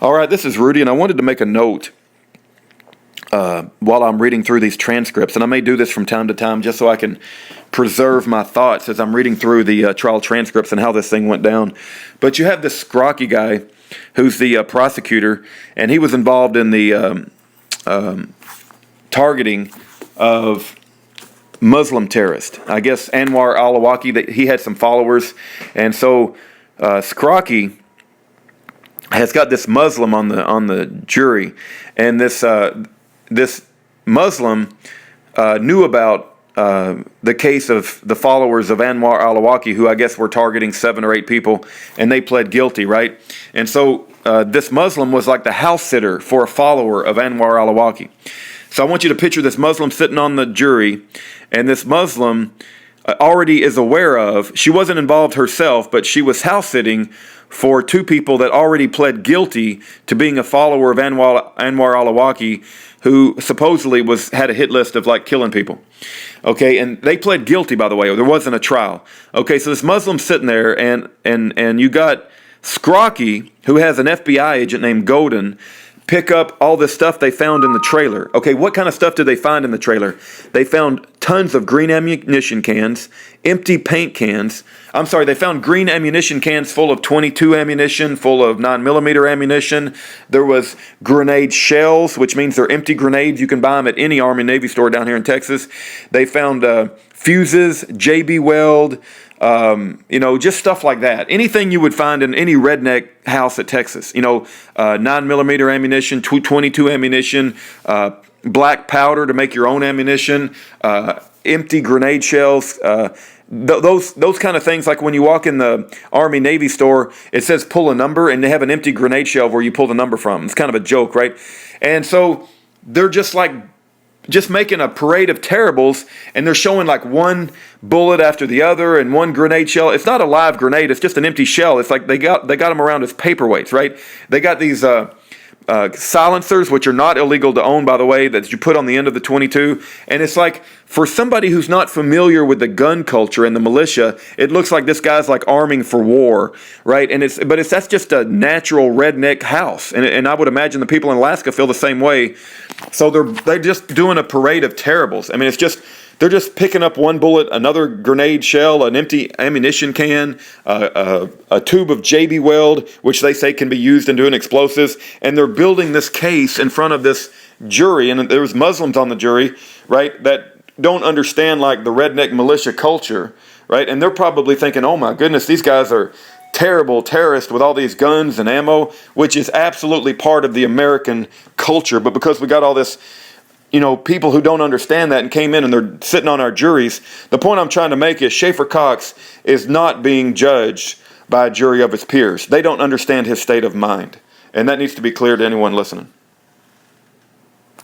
All right, this is Rudy, and I wanted to make a note while I'm reading through these transcripts, and I may do this from time to time just so I can preserve my thoughts as I'm reading through the trial transcripts and how this thing went down. But you have this Scrocky guy who's the prosecutor, and he was involved in the targeting of Muslim terrorists. I guess Anwar al-Awlaki, he had some followers, and so Scrocky has got this Muslim on the jury, and this Muslim knew about the case of the followers of Anwar al-Awlaki, who I guess were targeting 7 or 8 people, and they pled guilty, right? And so this Muslim was like the house sitter for a follower of Anwar al-Awlaki. So I want you to picture this Muslim sitting on the jury, and this Muslim already is aware of, she wasn't involved herself, but she was house sitting for 2 people that already pled guilty to being a follower of Anwar al-Awlaki, who supposedly had a hit list of like killing people. Okay, and they pled guilty, by the way. There wasn't a trial. Okay, so this Muslim's sitting there, and you got Scrocky, who has an FBI agent named Golden, pick up all this stuff they found in the trailer. Okay, what kind of stuff did they find in the trailer? They found tons of green ammunition cans, empty paint cans. I'm sorry, they found green ammunition cans full of .22 ammunition, full of 9mm ammunition. There was grenade shells, which means they're empty grenades. You can buy them at any Army and Navy store down here in Texas. They found fuses, JB Weld, just stuff like that. Anything you would find in any redneck house at Texas. 9mm ammunition, .22 ammunition, black powder to make your own ammunition, empty grenade shells. Those kind of things, like when you walk in the Army Navy store, it says pull a number, and they have an empty grenade shell where you pull the number from. It's kind of a joke, right? And so they're just making a parade of terribles, and they're showing like one bullet after the other and one grenade shell. It's not a live grenade, it's just an empty shell. It's like they got them around as paperweights, right? They got these silencers, which are not illegal to own, by the way, that you put on the end of the .22. And it's like, for somebody who's not familiar with the gun culture and the militia, it looks like this guy's like arming for war, right? And that's just a natural redneck house. And I would imagine the people in Alaska feel the same way. So they're just doing a parade of terribles. I mean, they're just picking up one bullet, another grenade shell, an empty ammunition can, a tube of JB Weld, which they say can be used in doing explosives, and they're building this case in front of this jury, and there's Muslims on the jury, right, that don't understand like the redneck militia culture, right, and they're probably thinking, oh my goodness, these guys are terrible terrorists with all these guns and ammo, which is absolutely part of the American culture, but because we got all this people who don't understand that and came in and they're sitting on our juries. The point I'm trying to make is Schaeffer Cox is not being judged by a jury of his peers. They don't understand his state of mind. And that needs to be clear to anyone listening.